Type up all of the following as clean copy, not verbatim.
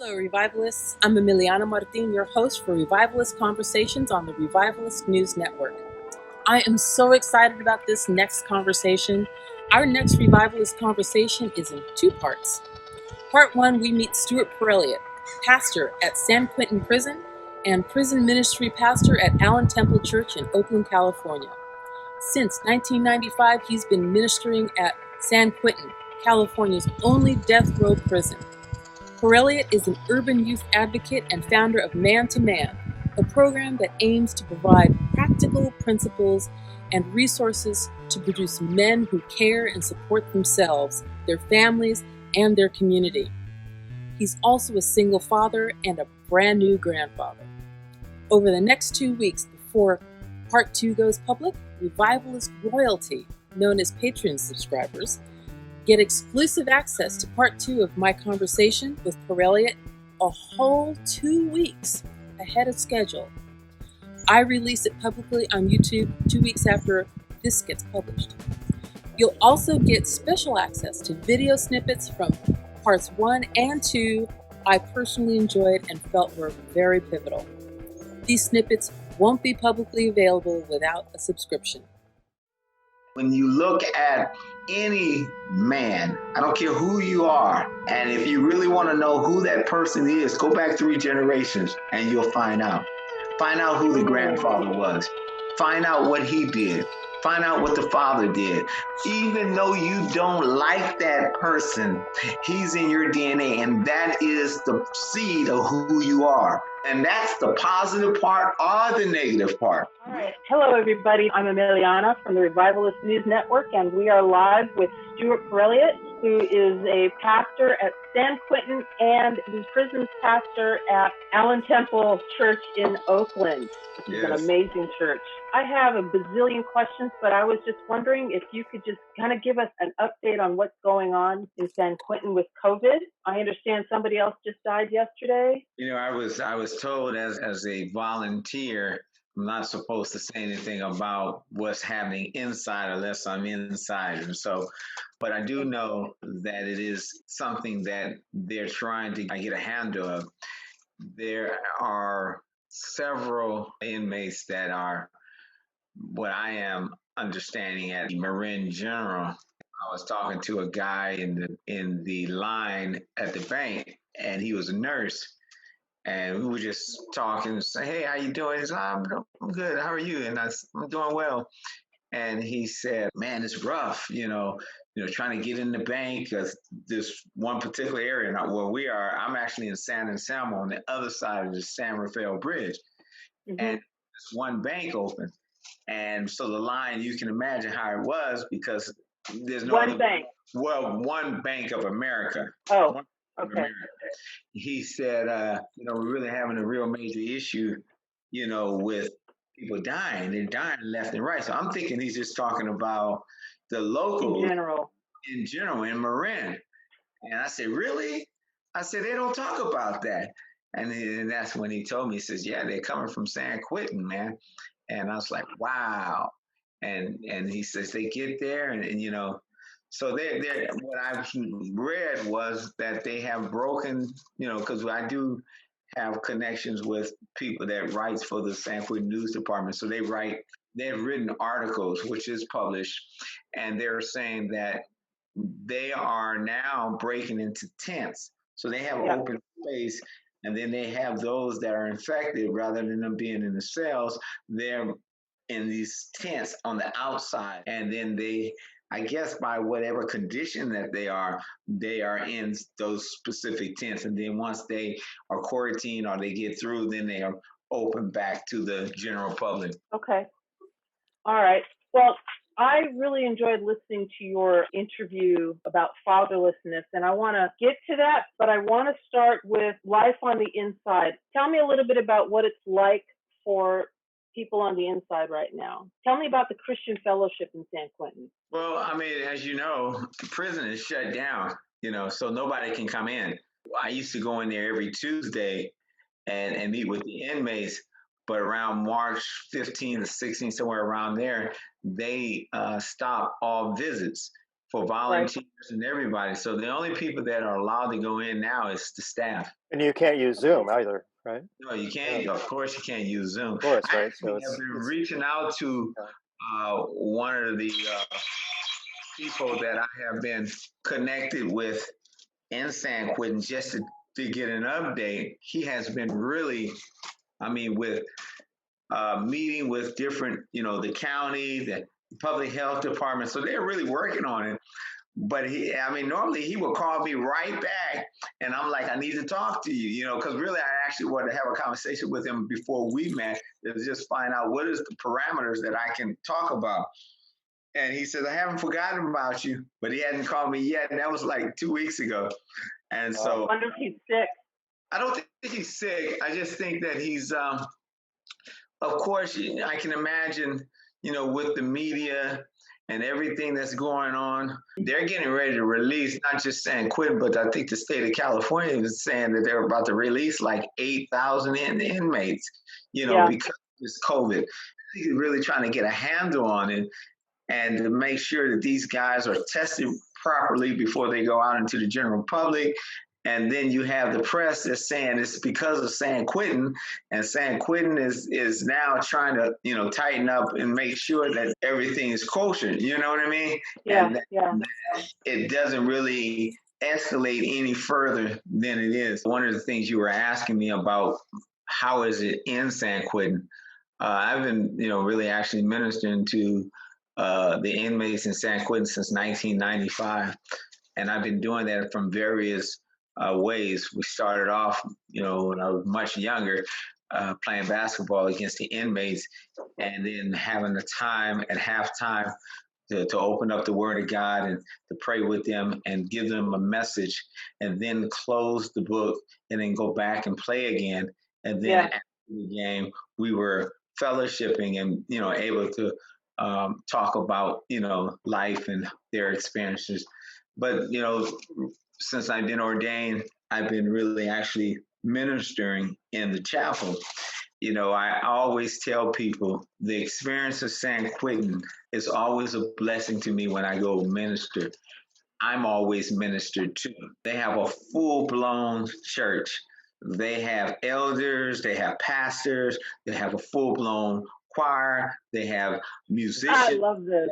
Hello, Revivalists. I'm Emiliana Martin, your host for Revivalist Conversations on the Revivalist News Network. I am so excited about this next conversation. Our next Revivalist conversation is in two parts. Part one, we meet Stewart Perrilliat, pastor at San Quentin Prison and prison ministry pastor at Allen Temple Church in Oakland, California. Since 1995, he's been ministering at San Quentin, California's only death row prison. Perrilliat is an urban youth advocate and founder of Man to Man, a program that aims to provide practical principles and resources to produce men who care and support themselves, their families, and their community. He's also a single father and a brand new grandfather. Over the next 2 weeks before Part 2 goes public, Revivalist royalty, known as Patreon subscribers, get exclusive access to Part 2 of my conversation with Perrilliat a whole 2 weeks ahead of schedule. I release it publicly on YouTube 2 weeks after this gets published. You'll also get special access to video snippets from Parts 1 and 2 I personally enjoyed and felt were very pivotal. These snippets won't be publicly available without a subscription. When you look at any man, I don't care who you are, and if you really want to know who that person is, go back 3 generations and you'll find out. Find out who the grandfather was. Find out what he did. Find out what the father did. Even though you don't like that person, he's in your DNA, and that is the seed of who you are. And that's the positive part or the negative part. All right. Hello, everybody. I'm Emiliana from the Revivalist News Network, and we are live with Stewart Perrilliat, who is a pastor at San Quentin and the prison's pastor at Allen Temple Church in Oakland, which is an amazing church. I have a bazillion questions, but I was just wondering if you could just kind of give us an update on what's going on in San Quentin with COVID. I understand somebody else just died yesterday. You know, I was told as a volunteer, I'm not supposed to say anything about what's happening inside unless I'm inside. And so, but I do know that it is something that they're trying to get a handle of. There are several inmates that are what I am understanding at Marin General. I was talking to a guy in the line at the bank, and he was a nurse. And we were just talking, say, "Hey, how you doing?" He said, I'm good. How are you? And I'm doing well. And he said, "Man, it's rough, trying to get in the bank because this one particular area, not where we are. I'm actually in San Anselmo on the other side of the San Rafael Bridge, and there's one bank open, and so the line, you can imagine how it was because there's no one bank. Well, one Bank of America. Oh, okay. He said, we're really having a real major issue, with people dying. They're dying left and right. So I'm thinking he's just talking about the local in general in Marin. And I said, really? I said, they don't talk about that. And that's when he told me, he says, yeah, they're coming from San Quentin, man. And I was like, wow. And he says they get there and so they're what I've read was that they have broken, because I do have connections with people that writes for the San Quentin News Department. So they've written articles, which is published, and they're saying that they are now breaking into tents. So they have open space, and then they have those that are infected rather than them being in the cells. They're in these tents on the outside, and then I guess by whatever condition that they are in those specific tents. And then once they are quarantined or they get through, then they are open back to the general public. Okay. All right. Well, I really enjoyed listening to your interview about fatherlessness, and I want to get to that, but I want to start with life on the inside. Tell me a little bit about what it's like for people on the inside right now. Tell me about the Christian Fellowship in San Quentin. Well, I mean, as you know, the prison is shut down, so nobody can come in. I used to go in there every Tuesday and meet with the inmates, but around March 15th or 16th, somewhere around there, they stopped all visits for volunteers and everybody. So the only people that are allowed to go in now is the staff. And you can't use Zoom either, right? No, you can't. Of course, you can't use Zoom. Of course, I right? So have been reaching out to one of the people that I have been connected with in San Quentin just to get an update. He has been really, with meeting with different, the county, the public health department. So they're really working on it. But normally he would call me right back, and I'm like, I need to talk to you, because really I actually wanted to have a conversation with him before we met, to just find out what is the parameters that I can talk about. And he says, I haven't forgotten about you, but he hadn't called me yet. And that was like 2 weeks ago. And so I wonder if he's sick. I don't think he's sick. I just think that he's, of course, I can imagine, with the media and everything that's going on, they're getting ready to release, not just San Quentin, but I think the state of California is saying that they're about to release like 8,000 inmates, because of this COVID. I think they're really trying to get a handle on it and to make sure that these guys are tested properly before they go out into the general public. And then you have the press that's saying it's because of San Quentin, and San Quentin is now trying to, tighten up and make sure that everything is kosher. You know what I mean? Yeah, and that it doesn't really escalate any further than it is. One of the things you were asking me about, how is it in San Quentin? I've been, really actually ministering to the inmates in San Quentin since 1995. And I've been doing that from various ways. We started off, when I was much younger, playing basketball against the inmates, and then having the time at halftime to open up the Word of God and to pray with them and give them a message, and then close the book and then go back and play again. And then after the game, we were fellowshipping and, able to talk about, life and their experiences. But, since I've been ordained, I've been really actually ministering in the chapel. I always tell people the experience of San Quentin is always a blessing to me when I go minister. I'm always ministered to. They have a full-blown church. They have elders, they have pastors, they have a full-blown choir, they have musicians. I love this.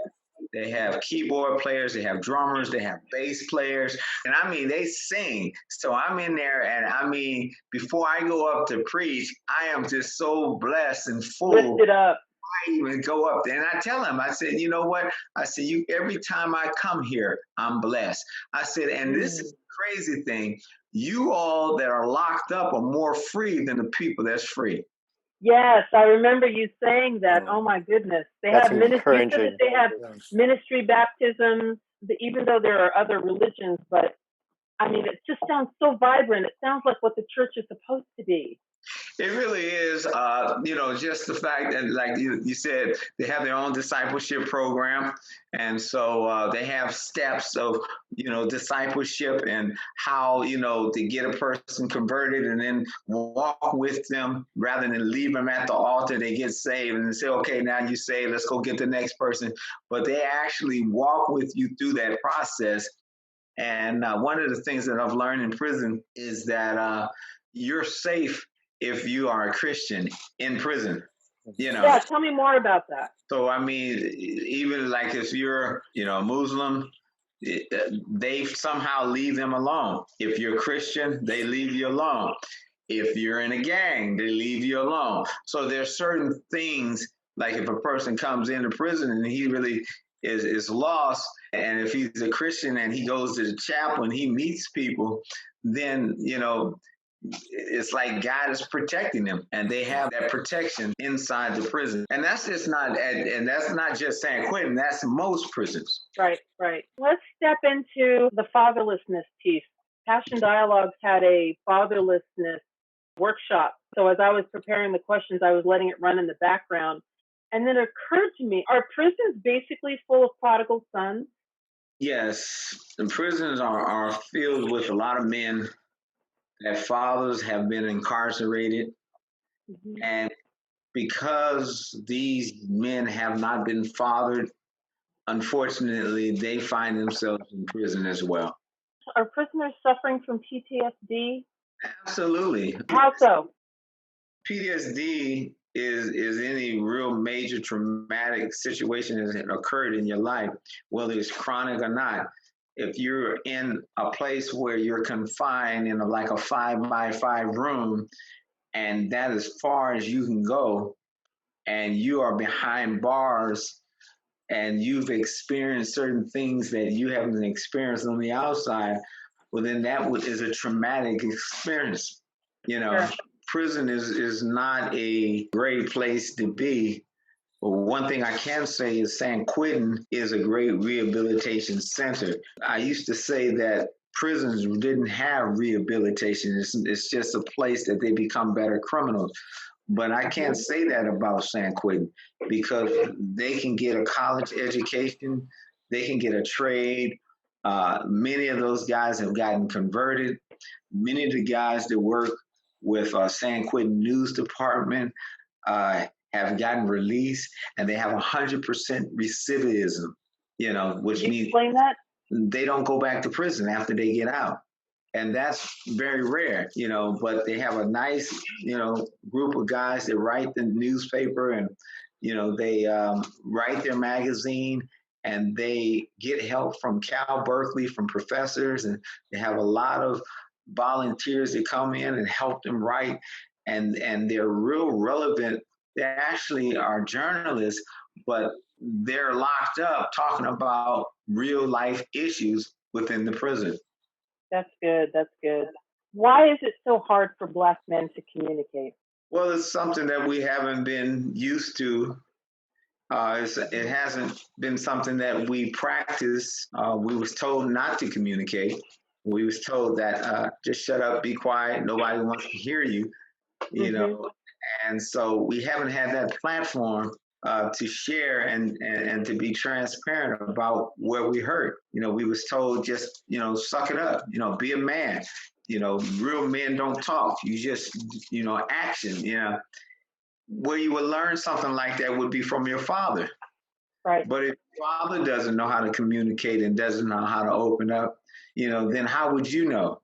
They have keyboard players, they have drummers, they have bass players. And they sing. So I'm in there, and before I go up to preach, I am just so blessed and full. Lift it up. I even go up there and I tell them, I said, you know what? I said, every time I come here, I'm blessed. I said, and this is the crazy thing. You all that are locked up are more free than the people that's free. Yes, I remember you saying that. Oh my goodness, they have ministry. They have ministry baptisms, even though there are other religions. But it just sounds so vibrant. It sounds like what the church is supposed to be. It really is, just the fact that, like you said, they have their own discipleship program. And so they have steps of, discipleship and how, to get a person converted and then walk with them rather than leave them at the altar. They get saved and say, okay, now you saved, let's go get the next person. But they actually walk with you through that process. And one of the things that I've learned in prison is that you're safe if you are a Christian in prison, Yeah, tell me more about that. So, even like if you're, a Muslim, they somehow leave them alone. If you're a Christian, they leave you alone. If you're in a gang, they leave you alone. So there's certain things, like if a person comes into prison and he really is lost, and if he's a Christian and he goes to the chapel and he meets people, then, it's like God is protecting them, and they have that protection inside the prison. And that's just not, and that's not just San Quentin, that's most prisons. Right. Let's step into the fatherlessness piece. Passion Dialogues had a fatherlessness workshop. So as I was preparing the questions, I was letting it run in the background. And then it occurred to me, are prisons basically full of prodigal sons? Yes, the prisons are filled with a lot of men that fathers have been incarcerated. And because these men have not been fathered, unfortunately, they find themselves in prison as well. Are prisoners suffering from PTSD? Absolutely. How so? PTSD is any real major traumatic situation that occurred in your life, whether it's chronic or not. If you're in a place where you're confined in like a 5-by-5 room, and that is far as you can go, and you are behind bars, and you've experienced certain things that you haven't experienced on the outside, well, then that is a traumatic experience. Sure. Prison is not a great place to be. But one thing I can say is San Quentin is a great rehabilitation center. I used to say that prisons didn't have rehabilitation. It's just a place that they become better criminals. But I can't say that about San Quentin because they can get a college education, they can get a trade. Many of those guys have gotten converted. Many of the guys that work with San Quentin News Department have gotten released, and they have 100% recidivism. Which means explain that? They don't go back to prison after they get out. And that's very rare, but they have a nice, group of guys that write the newspaper, and, they write their magazine, and they get help from Cal Berkeley, from professors, and they have a lot of volunteers that come in and help them write, and they're real relevant. They actually are journalists, but they're locked up talking about real life issues within the prison. That's good. That's good. Why is it so hard for Black men to communicate? Well, it's something that we haven't been used to. It hasn't been something that we practice. We was told not to communicate. We was told that just shut up, be quiet. Nobody wants to hear you, And so we haven't had that platform to share and to be transparent about where we hurt. We was told just, suck it up, be a man. Real men don't talk. You just, action, Where you would learn something like that would be from your father. Right. But if your father doesn't know how to communicate and doesn't know how to open up, then how would you know?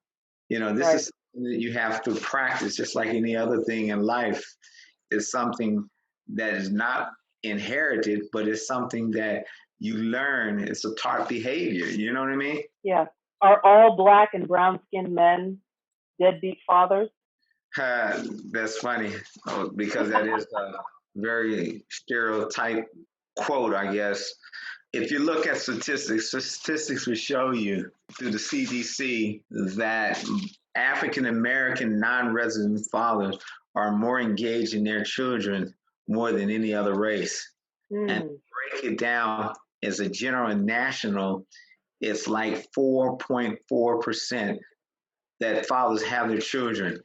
This is something that you have to practice, just like any other thing in life. It's something that is not inherited, but it's something that you learn. It's a taught behavior. You know what I mean? Yeah. Are all Black and brown-skinned men deadbeat fathers? That's funny because that is a very stereotype quote, I guess. If you look at statistics will show you through the CDC that African American non-resident fathers are more engaged in their children more than any other race. And break it down as a general and national, it's like 4.4% that fathers have their children.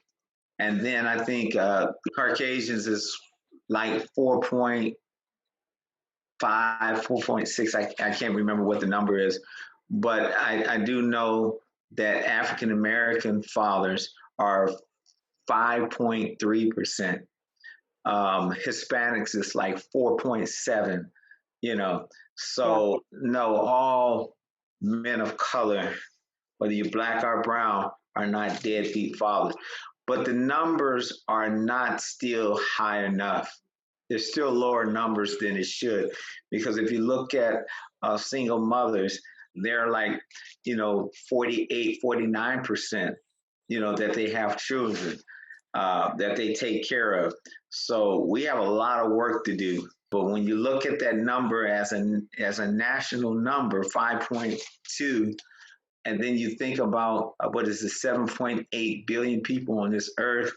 And then I think Caucasians is like 4.5, 4.6. I can't remember what the number is, but I do know that African American fathers are 5.3%. Hispanics is like 4.7. So no, all men of color, whether you're Black or brown, are not deadbeat fathers. But the numbers are not still high enough. There's still lower numbers than it should, because if you look at single mothers, they're like, 48, 49%, that they have children, that they take care of. So we have a lot of work to do. But when you look at that number as a national number, 5.2, and then you think about what is it, 7.8 billion people on this earth,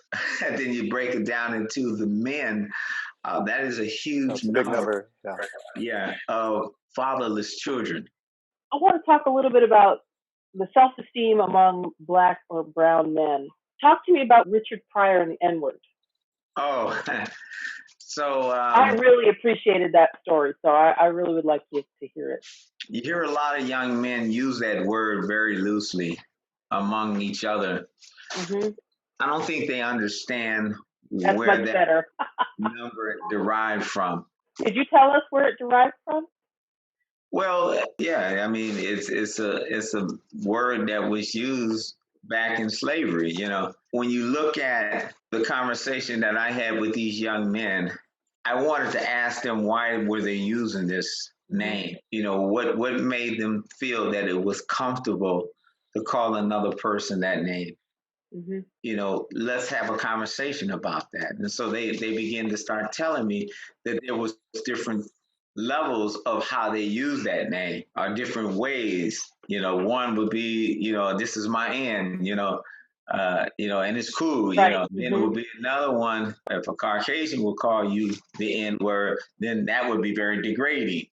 and then you break it down into the men, that is a huge big number. Yeah, of fatherless children. I want to talk a little bit about the self-esteem among Black or brown men. Talk to me about Richard Pryor and the N-word. Oh, so I really appreciated that story, so I really would like you to hear it. You hear a lot of young men use that word very loosely among each other. I don't think they understand where that number derived from. Could you tell us where it derived from? Well, yeah, I mean, it's a word that was used back in slavery. When you look at the conversation that I had with these young men, I wanted to ask them why were they using this name. What made them feel that it was comfortable to call another person that name. Let's have a conversation about that. And so they begin to start telling me that there was different levels of how they use that name or different ways. One would be, this is my end, and it's cool, Right. Then it would be another one. If a Caucasian would call you the N word, then that would be very degrading,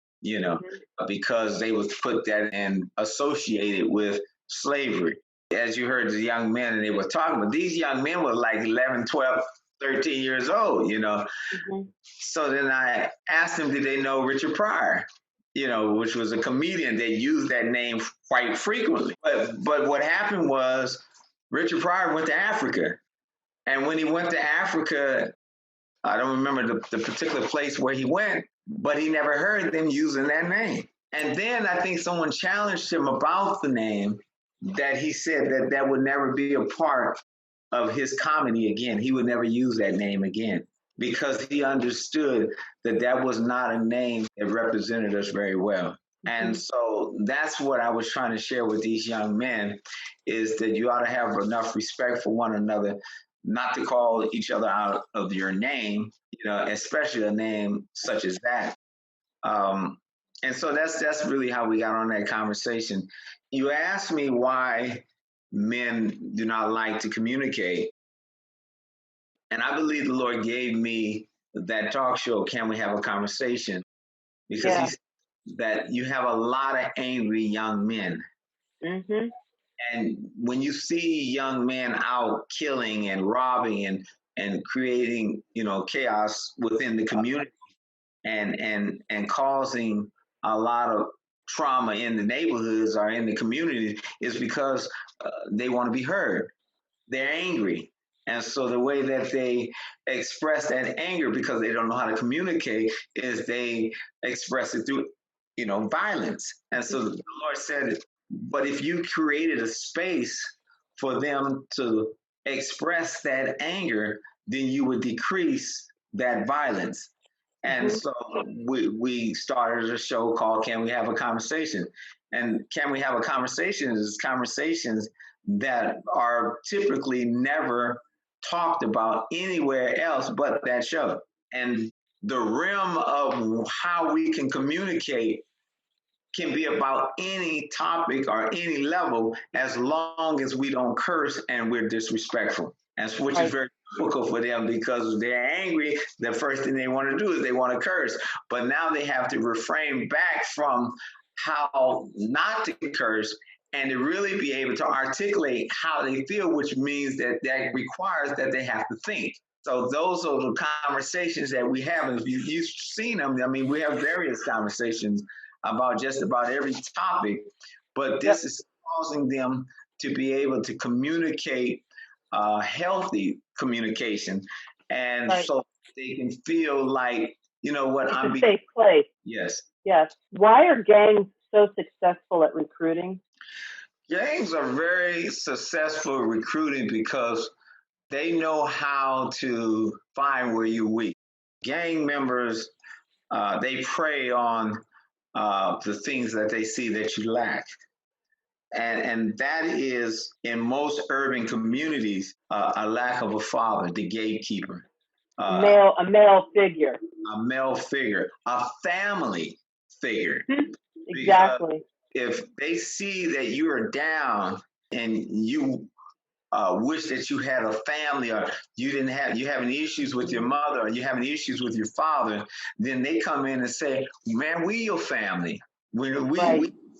because they would put that and associate it with slavery. As you heard the young men and they were talking, but these young men were like 11, 12, 13 years old, So then I asked them, did they know Richard Pryor, which was a comedian that used that name quite frequently. But what happened was Richard Pryor went to Africa. And when he went to Africa, I don't remember the particular place where he went, but he never heard them using that name. And then I think someone challenged him about the name, that he said that would never be a part of his comedy again. He would never use that name again because he understood that was not a name that represented us very well. And so that's what I was trying to share with these young men, is that you ought to have enough respect for one another, not to call each other out of your name, especially a name such as that. And so that's really how we got on that conversation. You asked me why men do not like to communicate. And I believe the Lord gave me that talk show, Can We Have a Conversation? Because he said that you have a lot of angry young men. And when you see young men out killing and robbing and creating, chaos within the community and causing a lot of trauma in the neighborhoods or in the community, is because they want to be heard. They're angry. And so the way that they express that anger, because they don't know how to communicate, is they express it through, violence. And so the Lord said, but if you created a space for them to express that anger, then you would decrease that violence. And so we started a show called Can We Have a Conversation? And Can We Have a Conversation is conversations that are typically never talked about anywhere else but that show. And the realm of how we can communicate can be about any topic or any level, as long as we don't curse and we're disrespectful. And which is very difficult for them, because they're angry. The first thing they want to do is they want to curse. But now they have to refrain back from how not to curse and to really be able to articulate how they feel, which means that requires that they have to think. So those are the conversations that we have. And if you've seen them, I mean, we have various conversations about just about every topic, but this is causing them to be able to communicate healthy communication, and so they can feel like, I'm a safe place. Yes. Why are gangs so successful at recruiting? Gangs are very successful recruiting because they know how to find where you're weak. Gang members, they prey on the things that they see that you lack. And that is, in most urban communities, a lack of a father, the gatekeeper. A male figure. A male figure, a family figure. Exactly. Because if they see that you are down and you wish that you had a family, or you having issues with your mother, or you having issues with your father, then they come in and say, man, we your family. We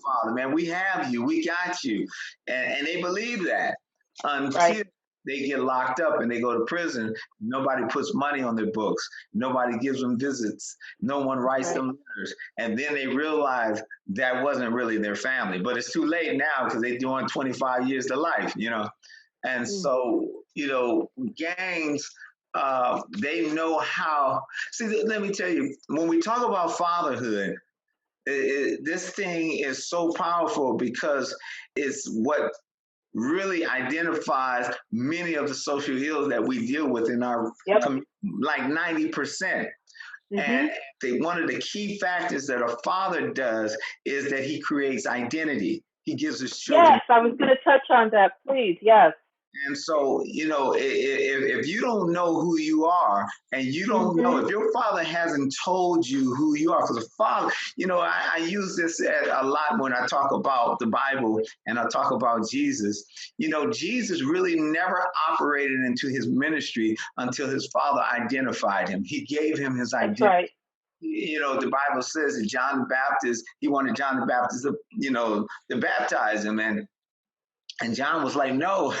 father, man, we have you, we got you. And they believe that until they get locked up and they go to prison. Nobody puts money on their books. Nobody gives them visits. No one writes them letters. And then they realize that wasn't really their family. But it's too late now, because they're doing 25 years to life, And so, gangs, they know how. See, let me tell you, when we talk about fatherhood, This thing is so powerful because it's what really identifies many of the social ills that we deal with in our like 90%. And one of the key factors that a father does is that he creates identity. He gives his children. Yes, I was going to touch on that, please. Yes. And so, if you don't know who you are, and you don't know, if your father hasn't told you who you are, because a father, I use this a lot when I talk about the Bible and I talk about Jesus. Jesus really never operated into his ministry until his father identified him. He gave him his identity. That's right. The Bible says that John the Baptist, he wanted John the Baptist to baptize him. And John was like, no,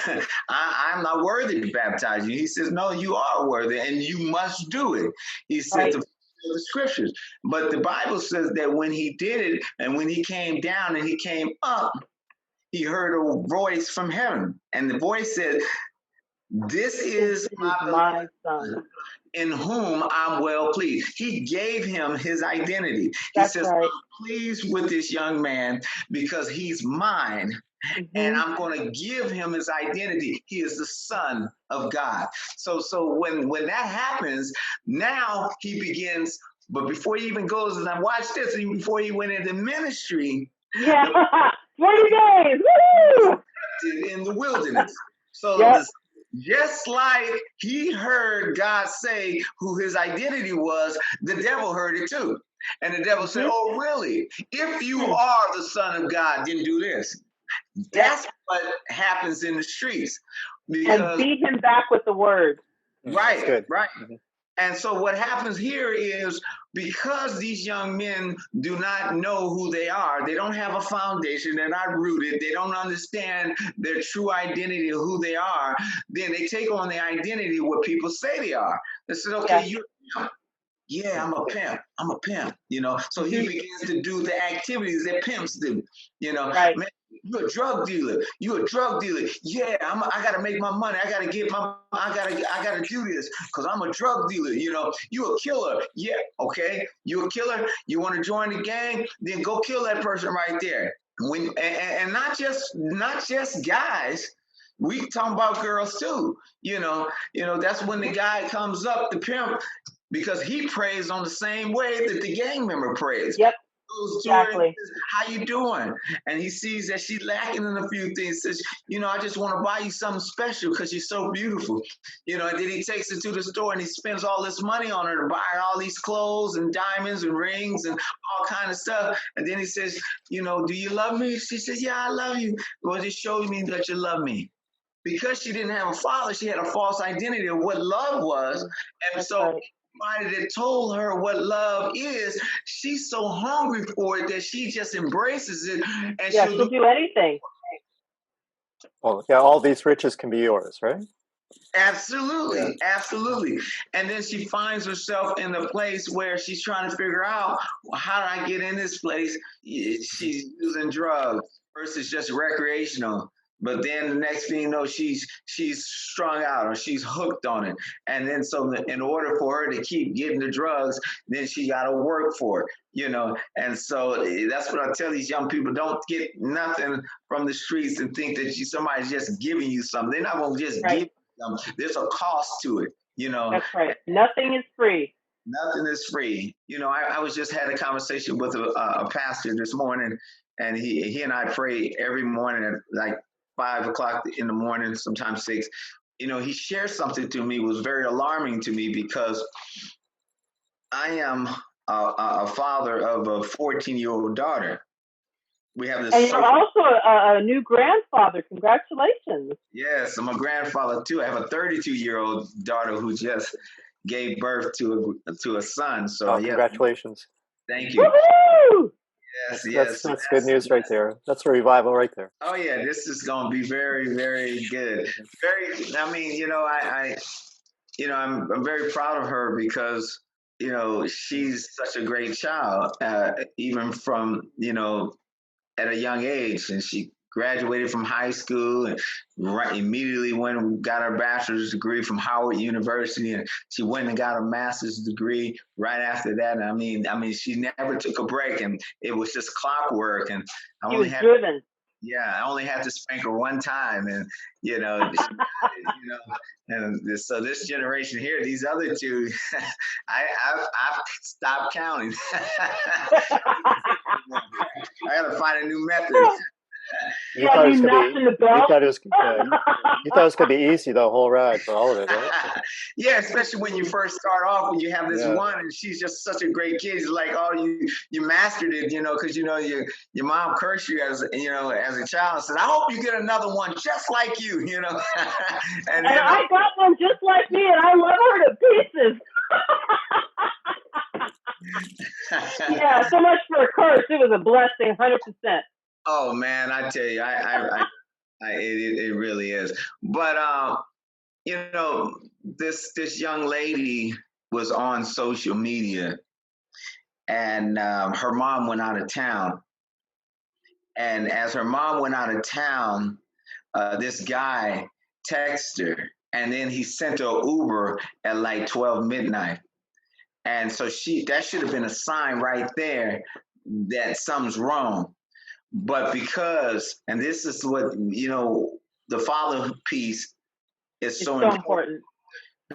I'm not worthy to baptize you. He says, no, you are worthy and you must do it. He said to fulfill the scriptures. But the Bible says that when he did it and when he came down and he came up, he heard a voice from heaven. And the voice said, this is my son in whom I'm well pleased. He gave him his identity. He says, I'm pleased with this young man because he's mine. And I'm going to give him his identity. He is the Son of God. So when that happens, now he begins. But before he even goes, and I watched this, before he went into ministry, 20 days, woo! In the wilderness. So just like he heard God say who his identity was, the devil heard it too. And the devil said, oh, really? If you are the Son of God, then do this. That's what happens in the streets. And beat him back with the word. Right. And so what happens here is because these young men do not know who they are, they don't have a foundation, they're not rooted, they don't understand their true identity of who they are, then they take on the identity of what people say they are. They said, okay, you're a pimp. Yeah, I'm a pimp. I'm a pimp, So he begins to do the activities that pimps do, Man, you're a drug dealer. You're a drug dealer. Yeah, I gotta make my money. I gotta do this because I'm a drug dealer. You're a killer. Yeah, okay. You're a killer. You want to join the gang? Then go kill that person right there. And not just guys. We talking about girls too. That's when the guy comes up, the pimp, because he prays on the same way that the gang member prays. Yep. Exactly. Says, how you doing? And he sees that she's lacking in a few things. Says, I just want to buy you something special because you're so beautiful. And then he takes her to the store and he spends all this money on her to buy her all these clothes and diamonds and rings and all kind of stuff. And then he says, do you love me? She says, yeah, I love you. Well, just show me that you love me. Because she didn't have a father, she had a false identity of what love was. And so anybody that told her what love is, she's so hungry for it that she just embraces it. And she'll do anything. Well, yeah, all these riches can be yours, right? Absolutely. And then she finds herself in a place where she's trying to figure out, how do I get in this place? She's using drugs versus just recreational. But then the next thing you know, she's strung out or she's hooked on it. And then so in order for her to keep getting the drugs, then she got to work for it, And so that's what I tell these young people. Don't get nothing from the streets and think that somebody's just giving you something. They're not going to just give you something. There's a cost to it, That's right. Nothing is free. Nothing is free. I was just had a conversation with a pastor this morning, and he and I pray every morning at like 5 o'clock in the morning, sometimes 6. He shared something to me was very alarming to me because I am a father of a 14-year-old daughter. We have this. And you're also a new grandfather. Congratulations. Yes, I'm a grandfather too. I have a 32-year-old daughter who just gave birth to a son. So congratulations. Thank you. Woo-hoo! Yes. That's good news right there. That's a revival right there. Oh yeah, this is going to be very, very good. I'm very proud of her because, she's such a great child, even from, at a young age, and she graduated from high school and immediately went and got her bachelor's degree from Howard University, and she went and got a master's degree right after that. And I mean, she never took a break, and it was just clockwork. And She was driven. Yeah, I only had to spank her one time, and you know, and so this generation here, these other two, I've stopped counting. I gotta find a new method. You thought it was gonna be easy the whole ride for all of it, right? Yeah, especially when you first start off, when you have this one, and she's just such a great kid. It's like, oh, you mastered it, because your mom cursed you as a child and said, I hope you get another one just like you, and I got one just like me, and I love her to pieces. Yeah, so much for a curse. It was a blessing, 100%. Oh man, I tell you, it really is. But this young lady was on social media, and her mom went out of town. And as her mom went out of town, this guy texted her, and then he sent her an Uber at like 12 midnight. And so that should have been a sign right there that something's wrong. But because, and this is what, the father piece is so important.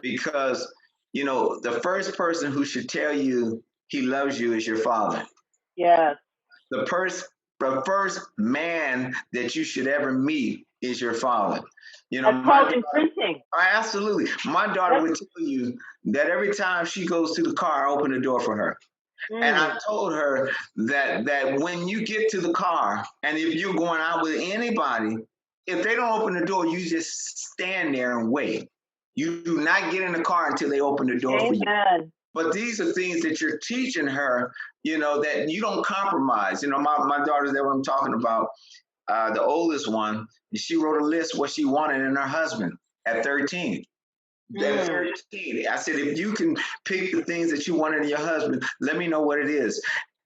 Because, the first person who should tell you he loves you is your father. Yes. The first man that you should ever meet is your father. That's called imprinting. Absolutely. My daughter would tell you that every time she goes to the car, I open the door for her. And I told her that when you get to the car, and if you're going out with anybody, if they don't open the door, you just stand there and wait. You do not get in the car until they open the door for you. But these are things that you're teaching her, that you don't compromise. My daughter's there what I'm talking about. The oldest one, she wrote a list what she wanted in her husband at 13. At 13, I said, if you can pick the things that you wanted in your husband, let me know what it is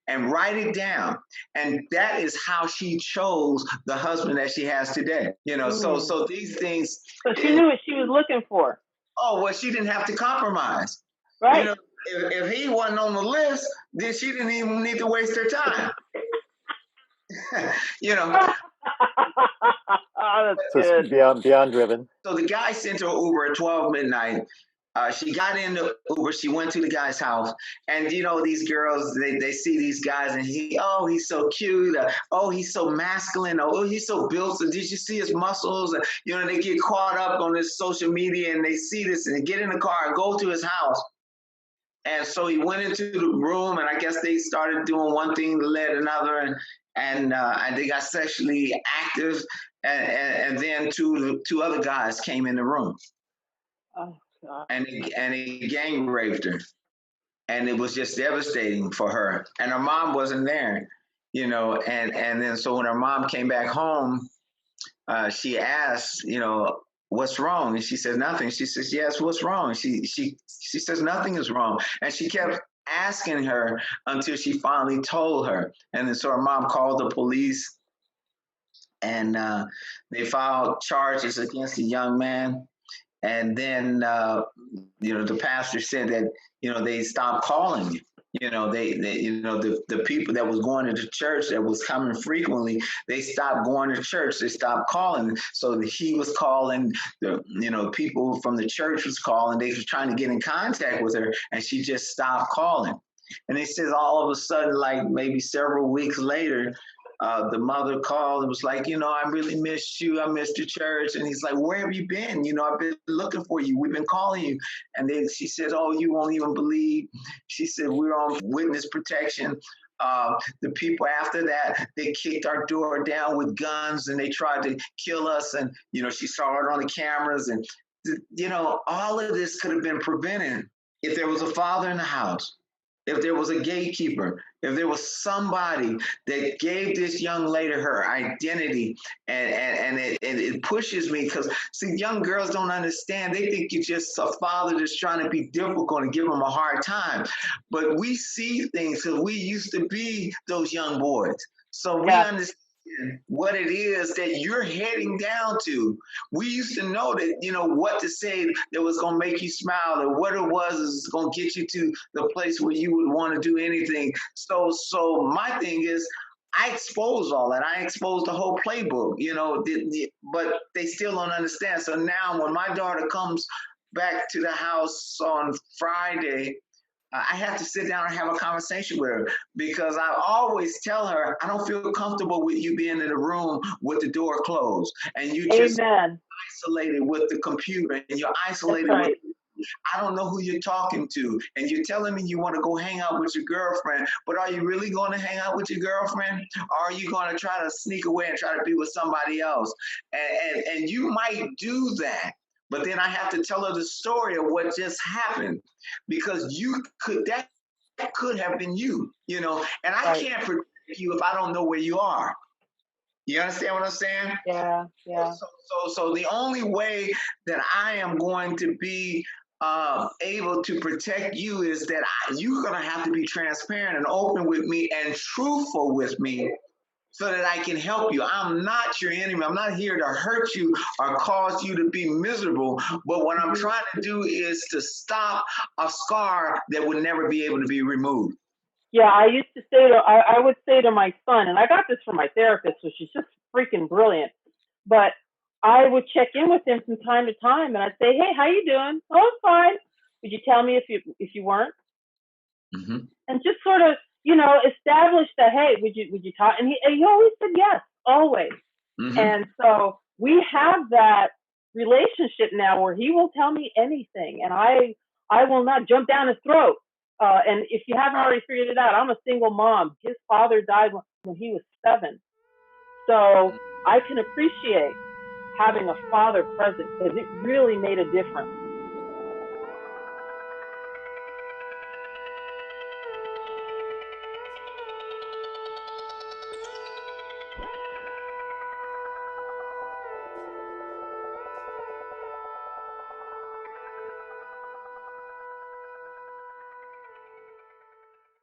and write it down. And that is how she chose the husband that she has today. So these things. So she knew what she was looking for. Oh, well, she didn't have to compromise. Right. If he wasn't on the list, then she didn't even need to waste her time. Oh, that's good. Beyond driven. So the guy sent her Uber at 12 midnight. She got in the Uber. She went to the guy's house, and these girls, they see these guys, and he's so cute. Oh, he's so masculine. Oh, he's so built. So did you see his muscles? And, they get caught up on this social media, and they see this, and they get in the car and go to his house. And so he went into the room, and I guess they started doing one thing that led another, and they got sexually active, and then two other guys came in the room. Oh, God. And he gang raped her, and it was just devastating for her. And her mom wasn't there, and then so when her mom came back home, she asked, what's wrong? And she said nothing. She says, yes, what's wrong? She says nothing is wrong. And she kept asking her until she finally told her. And then so her mom called the police, and they filed charges against the young man. And then, the pastor said that, they stopped calling you. The people that was going to the church that was coming frequently, they stopped going to church. They stopped calling. So he was calling, people from the church was calling. They was trying to get in contact with her, and she just stopped calling. And they said all of a sudden, like maybe several weeks later, the mother called and was like, I really missed you. I missed your church. And he's like, where have you been? I've been looking for you. We've been calling you. And then she said, oh, you won't even believe. She said, we're on witness protection. The people after that, they kicked our door down with guns, and they tried to kill us. And, she saw it on the cameras. And, all of this could have been prevented if there was a father in the house, if there was a gatekeeper, if there was somebody that gave this young lady her identity. And it pushes me because, see, young girls don't understand. They think you're just a father that's trying to be difficult and give them a hard time. But we see things because we used to be those young boys. So we understand what it is that you're heading down to. We used to know that, what to say that was going to make you smile, or what it was is going to get you to the place where you would want to do anything. So my thing is, I expose all that. I expose the whole playbook, but they still don't understand. So now when my daughter comes back to the house on Friday, I have to sit down and have a conversation with her, because I always tell her, I don't feel comfortable with you being in a room with the door closed and you just isolated with the computer, and you're isolated with, I don't know who you're talking to, and you're telling me you want to go hang out with your girlfriend, but are you really going to hang out with your girlfriend? Or are you going to try to sneak away and try to be with somebody else? And you might do that. But then I have to tell her the story of what just happened, because that could have been you, and I can't protect you if I don't know where you are. You understand what I'm saying? Yeah. So the only way that I am going to be able to protect you is that you're going to have to be transparent and open with me and truthful with me, so that I can help you. I'm not your enemy. I'm not here to hurt you or cause you to be miserable. But what I'm trying to do is to stop a scar that would never be able to be removed. Yeah, I used to say I would say to my son, and I got this from my therapist, so she's just freaking brilliant. But I would check in with him from time to time, and I'd say, "Hey, how you doing? Oh, I'm fine. Would you tell me if you weren't?" Mm-hmm. And just sort of, establish that, hey, would you talk? And he always said yes, always. Mm-hmm. And so we have that relationship now where he will tell me anything, and I will not jump down his throat. And if you haven't already figured it out, I'm a single mom. His father died when he was 7. So I can appreciate having a father present, because it really made a difference.